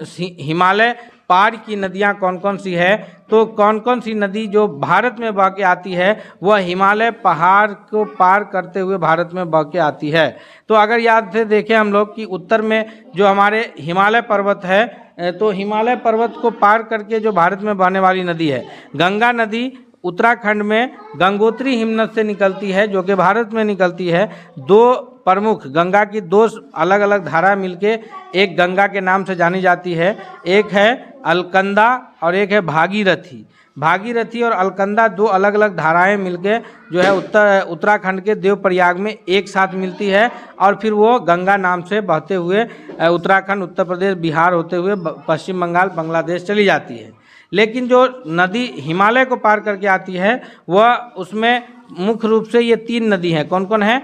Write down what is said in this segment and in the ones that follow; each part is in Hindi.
हिमालय पार की नदियां कौन कौन सी है, तो कौन कौन सी नदी जो भारत में बह के आती है वह हिमालय पहाड़ को पार करते हुए भारत में बह के आती है। तो अगर याद से देखें हम लोग कि उत्तर में जो हमारे हिमालय पर्वत है, तो हिमालय पर्वत को पार करके जो भारत में बहने वाली नदी है गंगा नदी, उत्तराखंड में गंगोत्री हिमनद से निकलती है जो कि भारत में निकलती है। दो प्रमुख गंगा की दो अलग अलग धारा मिलके एक गंगा के नाम से जानी जाती है, एक है अलकनंदा और एक है भागीरथी। भागीरथी और अलकनंदा दो अलग अलग धाराएं मिलके जो है उत्तराखंड के देवप्रयाग में एक साथ मिलती है और फिर वो गंगा नाम से बहते हुए उत्तराखंड, उत्तर प्रदेश, बिहार होते हुए पश्चिम बंगाल, बांग्लादेश चली जाती है। लेकिन जो नदी हिमालय को पार करके आती है वह उसमें मुख्य रूप से ये तीन नदी हैं। कौन कौन है?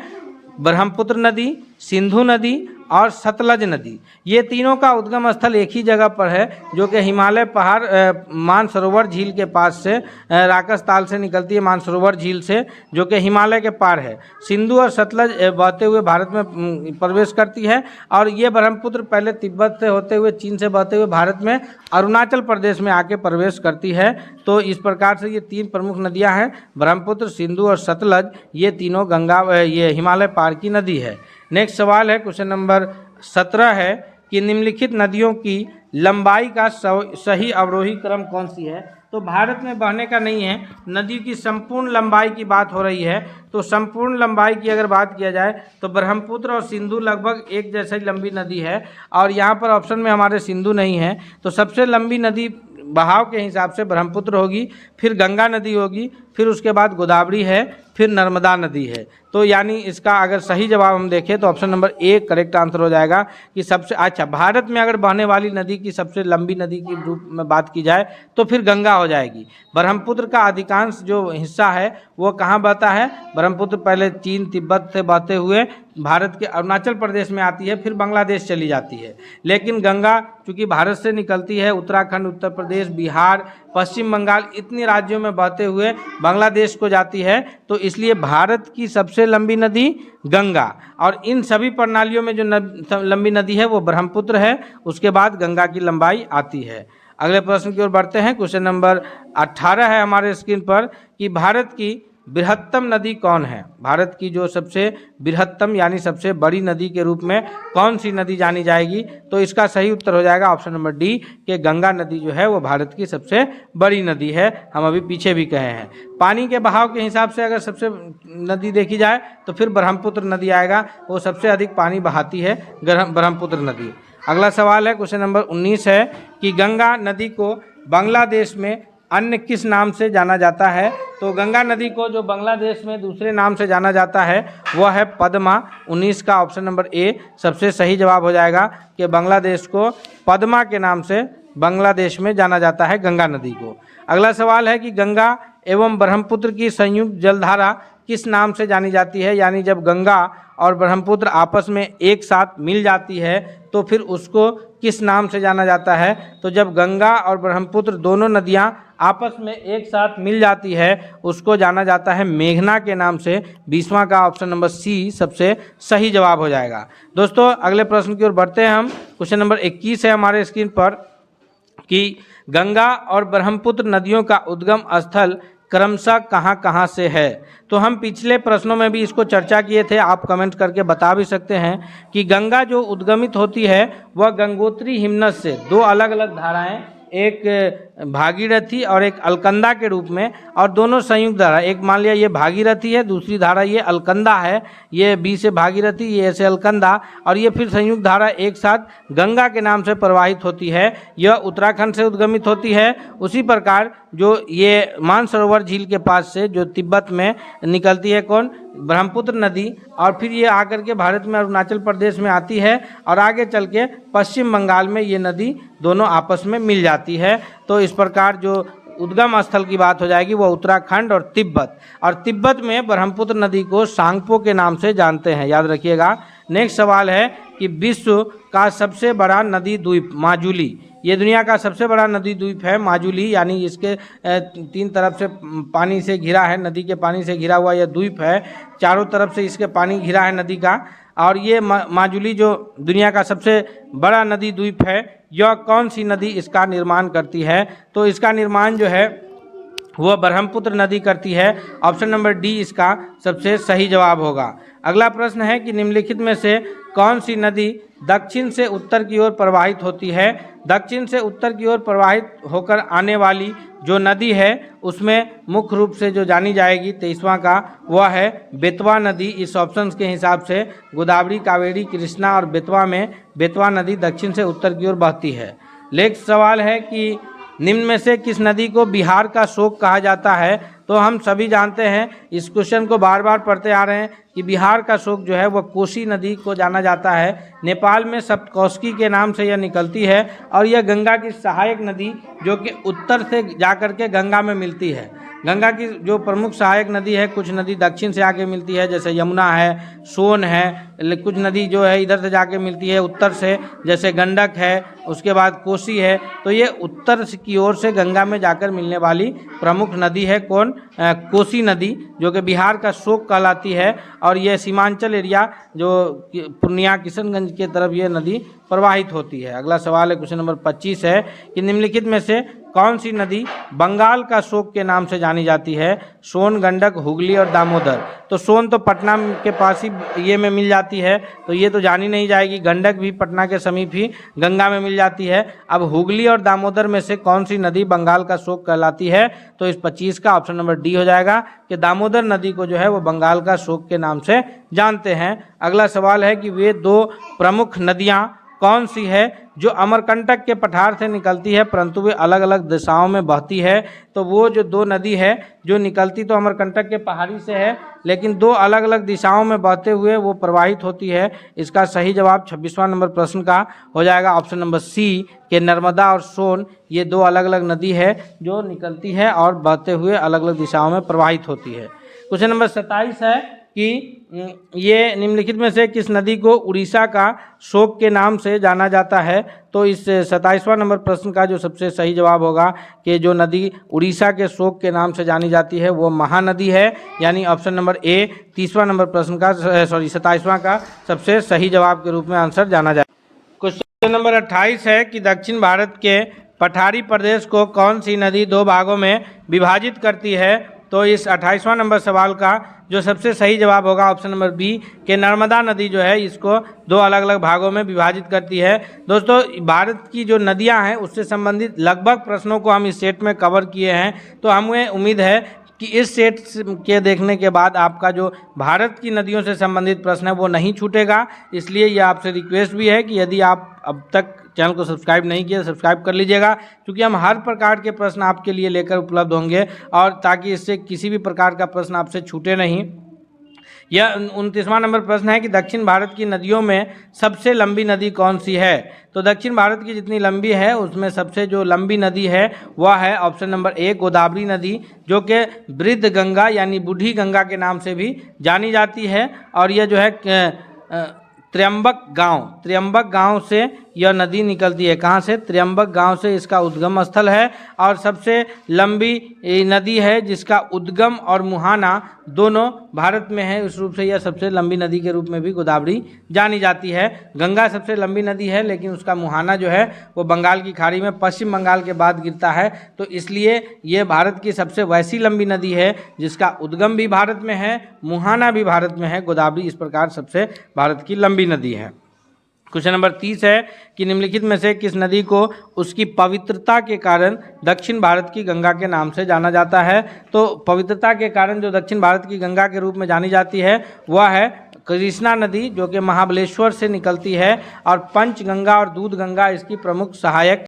ब्रह्मपुत्र नदी, सिंधु नदी और सतलज नदी। ये तीनों का उद्गम स्थल एक ही जगह पर है जो कि हिमालय पहाड़ मानसरोवर झील के पास से राकस ताल से निकलती है, मानसरोवर झील से, जो कि हिमालय के पार है। सिंधु और सतलज बहते हुए भारत में प्रवेश करती है और ये ब्रह्मपुत्र पहले तिब्बत से होते हुए, चीन से बहते हुए भारत में अरुणाचल प्रदेश में आके प्रवेश करती है। तो इस प्रकार से ये तीन प्रमुख नदियाँ हैं, ब्रह्मपुत्र, सिंधु और सतलज। ये तीनों ये हिमालय पार की नदी है। नेक्स्ट सवाल है, क्वेश्चन नंबर 17 है कि निम्नलिखित नदियों की लंबाई का सही अवरोही क्रम कौन सी है? तो भारत में बहने का नहीं है, नदी की संपूर्ण लंबाई की बात हो रही है। तो संपूर्ण लंबाई की अगर बात किया जाए तो ब्रह्मपुत्र और सिंधु लगभग एक जैसी लंबी नदी है और यहाँ पर ऑप्शन में हमारे सिंधु नहीं है। तो सबसे लंबी नदी बहाव के हिसाब से ब्रह्मपुत्र होगी, फिर गंगा नदी होगी, फिर उसके बाद गोदावरी है, फिर नर्मदा नदी है। तो यानी इसका अगर सही जवाब हम देखें तो option number A correct answer हो जाएगा कि सबसे अच्छा भारत में अगर बहने वाली नदी की सबसे लंबी नदी की रूप में बात की जाए तो फिर गंगा हो जाएगी। ब्रह्मपुत्र का अधिकांश जो हिस्सा है वो कहाँ बहता है? ब्रह्मपुत्र पहले चीन, तिब्बत से बहते हुए भारत के अरुणाचल प्रदेश में आती है, फिर बांग्लादेश चली जाती है। लेकिन गंगा चूँकि भारत से निकलती है, उत्तराखंड, उत्तर प्रदेश, बिहार, पश्चिम बंगाल इतने राज्यों में बहते हुए बांग्लादेश को जाती है, तो इसलिए भारत की सबसे लंबी नदी गंगा। और इन सभी प्रणालियों में जो लंबी नदी है वो ब्रह्मपुत्र है, उसके बाद गंगा की लंबाई आती है। अगले प्रश्न की ओर बढ़ते हैं। क्वेश्चन नंबर 18 है हमारे स्क्रीन पर कि भारत की बृहत्तम नदी कौन है? भारत की जो सबसे बृहत्तम यानी सबसे बड़ी नदी के रूप में कौन सी नदी जानी जाएगी? तो इसका सही उत्तर हो जाएगा ऑप्शन नंबर डी कि गंगा नदी जो है वो भारत की सबसे बड़ी नदी है। हम अभी पीछे भी कहे हैं। पानी के बहाव के हिसाब से अगर सबसे नदी देखी जाए तो फिर ब्रह्मपुत्र नदी आएगा, वो सबसे अधिक पानी बहाती है ब्रह्मपुत्र नदी। अगला सवाल है, क्वेश्चन नंबर 19 है कि गंगा नदी को बांग्लादेश में अन्य किस नाम से जाना जाता है? तो गंगा नदी को जो बांग्लादेश में दूसरे नाम से जाना जाता है वह है पद्मा। 19 का ऑप्शन नंबर ए सबसे सही जवाब हो जाएगा कि बांग्लादेश को पद्मा के नाम से बांग्लादेश में जाना जाता है गंगा नदी को। अगला सवाल है कि गंगा एवं ब्रह्मपुत्र की संयुक्त जलधारा किस नाम से जानी जाती है? यानी जब गंगा और ब्रह्मपुत्र आपस में एक साथ मिल जाती है तो फिर उसको किस नाम से जाना जाता है? तो जब गंगा और ब्रह्मपुत्र दोनों नदियां आपस में एक साथ मिल जाती है उसको जाना जाता है मेघना के नाम से। 20वां का ऑप्शन नंबर सी सबसे सही जवाब हो जाएगा। दोस्तों अगले प्रश्न की ओर बढ़ते हैं हम। क्वेश्चन नंबर 21 है हमारे स्क्रीन पर कि गंगा और ब्रह्मपुत्र नदियों का उद्गम स्थल क्रमशः कहाँ से है? तो हम पिछले प्रश्नों में भी इसको चर्चा किए थे, आप कमेंट करके बता भी सकते हैं कि गंगा जो उद्गमित होती है वह गंगोत्री हिमनद से दो अलग अलग धाराएं, एक भागीरथी और एक अलकनंदा के रूप में, और दोनों संयुक्त धारा, एक मान लिया ये भागीरथी है, दूसरी धारा ये अलकनंदा है, ये बी से भागीरथी, ये से अलकनंदा, और ये फिर संयुक्त धारा एक साथ गंगा के नाम से प्रवाहित होती है। यह उत्तराखंड से उद्गमित होती है। उसी प्रकार जो ये मानसरोवर झील के पास से जो तिब्बत में निकलती है कौन? ब्रह्मपुत्र नदी, और फिर ये आकर के भारत में अरुणाचल प्रदेश में आती है और आगे चल के पश्चिम बंगाल में ये नदी दोनों आपस में मिल जाती है। तो इस प्रकार जो उद्गम स्थल की बात हो जाएगी वो उत्तराखंड और तिब्बत में ब्रह्मपुत्र नदी को सांगपो के नाम से जानते हैं, याद रखिएगा। नेक्स्ट सवाल है कि विश्व का सबसे बड़ा नदी द्वीप माजुली, ये दुनिया का सबसे बड़ा नदी द्वीप है माजुली, यानी इसके तीन तरफ से पानी से घिरा है, नदी के पानी से घिरा हुआ यह द्वीप है, चारों तरफ से इसके पानी घिरा है नदी का। और ये माजुली जो दुनिया का सबसे बड़ा नदी द्वीप है यह कौन सी नदी इसका निर्माण करती है? तो इसका निर्माण जो है वह ब्रह्मपुत्र नदी करती है। ऑप्शन नंबर डी इसका सबसे सही जवाब होगा। अगला प्रश्न है कि निम्नलिखित में से कौन सी नदी दक्षिण से उत्तर की ओर प्रवाहित होती है? दक्षिण से उत्तर की ओर प्रवाहित होकर आने वाली जो नदी है उसमें मुख्य रूप से जो जानी जाएगी 23वां का वह है बेतवा नदी। इस ऑप्शन के हिसाब से गोदावरी, कावेरी, कृष्णा और बेतवा में बेतवा नदी दक्षिण से उत्तर की ओर बहती है। नेक्स्ट सवाल है कि निम्न में से किस नदी को बिहार का शोक कहा जाता है? तो हम सभी जानते हैं, इस क्वेश्चन को बार बार पढ़ते आ रहे हैं कि बिहार का शोक जो है वह कोसी नदी को जाना जाता है। नेपाल में सप्तकोशी के नाम से यह निकलती है और यह गंगा की सहायक नदी जो कि उत्तर से जाकर के गंगा में मिलती है। गंगा की जो प्रमुख सहायक नदी है, कुछ नदी दक्षिण से आके मिलती है जैसे यमुना है, सोन है, कुछ नदी जो है इधर से जाके मिलती है उत्तर से जैसे गंडक है, उसके बाद कोसी है। तो ये उत्तर की ओर से गंगा में जाकर मिलने वाली प्रमुख नदी है कौन? कोसी नदी, जो कि बिहार का शोक कहलाती है और यह सीमांचल एरिया जो पूर्णिया किशनगंज के तरफ ये नदी प्रवाहित होती है। अगला सवाल है क्वेश्चन नंबर 25 है कि निम्नलिखित में से कौन सी नदी बंगाल का शोक के नाम से जानी जाती है? सोन, गंडक, हुगली और दामोदर। तो सोन तो पटना के पास ही ये में मिल जाती है तो ये तो जानी नहीं जाएगी। गंडक भी पटना के समीप ही गंगा में मिल जाती है। अब हुगली और दामोदर में से कौन सी नदी बंगाल का शोक कहलाती है? तो इस 25 का ऑप्शन नंबर डी हो जाएगा कि दामोदर नदी को जो है वो बंगाल का शोक के नाम से जानते हैं। अगला सवाल है कि वे दो प्रमुख नदियाँ कौन सी है जो अमरकंटक के पठार से निकलती है परंतु वे अलग अलग दिशाओं में बहती है? तो वो जो दो नदी है जो निकलती तो अमरकंटक के पहाड़ी से है लेकिन दो अलग अलग दिशाओं में बहते हुए वो प्रवाहित होती है। इसका सही जवाब 26वां नंबर प्रश्न का हो जाएगा ऑप्शन नंबर सी के नर्मदा और सोन। ये दो अलग अलग नदी है जो निकलती है और बहते हुए अलग अलग दिशाओं में प्रवाहित होती है। क्वेश्चन नंबर 27 है कि ये निम्नलिखित में से किस नदी को उड़ीसा का शोक के नाम से जाना जाता है? तो इस 27वां नंबर प्रश्न का जो सबसे सही जवाब होगा कि जो नदी उड़ीसा के शोक के नाम से जानी जाती है वो महानदी है, यानी ऑप्शन नंबर ए 30वां नंबर प्रश्न का 27वां का सबसे सही जवाब के रूप में आंसर जाना जाए। क्वेश्चन नंबर 28 है कि दक्षिण भारत के पठारी प्रदेश को कौन सी नदी दो भागों में विभाजित करती है? तो इस 28वां नंबर सवाल का जो सबसे सही जवाब होगा ऑप्शन नंबर बी के नर्मदा नदी जो है इसको दो अलग अलग भागों में विभाजित करती है। दोस्तों, भारत की जो नदियां हैं उससे संबंधित लगभग प्रश्नों को हम इस सेट में कवर किए हैं, तो हमें उम्मीद है कि इस सेट के देखने के बाद आपका जो भारत की नदियों से संबंधित प्रश्न है वो नहीं छूटेगा। इसलिए यह आपसे रिक्वेस्ट भी है कि यदि आप अब तक चैनल को सब्सक्राइब नहीं किया सब्सक्राइब कर लीजिएगा, क्योंकि हम हर प्रकार के प्रश्न आपके लिए लेकर उपलब्ध होंगे और ताकि इससे किसी भी प्रकार का प्रश्न आपसे छूटे नहीं। यह 29वां नंबर प्रश्न है कि दक्षिण भारत की नदियों में सबसे लंबी नदी कौन सी है? तो दक्षिण भारत की जितनी लंबी है उसमें सबसे जो लंबी नदी है वह है ऑप्शन नंबर ए गोदावरी नदी, जो कि वृद्ध गंगा यानी बूढ़ी गंगा के नाम से भी जानी जाती है। और यह जो है त्र्यंबक गांव से यह नदी निकलती है। कहाँ से? त्र्यंबक गांव से इसका उद्गम स्थल है और सबसे लंबी नदी है जिसका उद्गम और मुहाना दोनों भारत में है। इस रूप से यह सबसे लंबी नदी के रूप में भी गोदावरी जानी जाती है। गंगा सबसे लंबी नदी है लेकिन उसका मुहाना जो है वो बंगाल की खाड़ी में पश्चिम बंगाल के बाद गिरता है, तो इसलिए ये भारत की सबसे वैसी लंबी नदी है जिसका उद्गम भी भारत में है, मुहाना भी भारत में है। गोदावरी इस प्रकार सबसे भारत की लंबी नदी है। क्वेश्चन नंबर 30 है कि निम्नलिखित में से किस नदी को उसकी पवित्रता के कारण दक्षिण भारत की गंगा के नाम से जाना जाता है? तो पवित्रता के कारण जो दक्षिण भारत की गंगा के रूप में जानी जाती है वह है कृष्णा नदी, जो कि महाबलेश्वर से निकलती है और पंचगंगा और दूध गंगा इसकी प्रमुख सहायक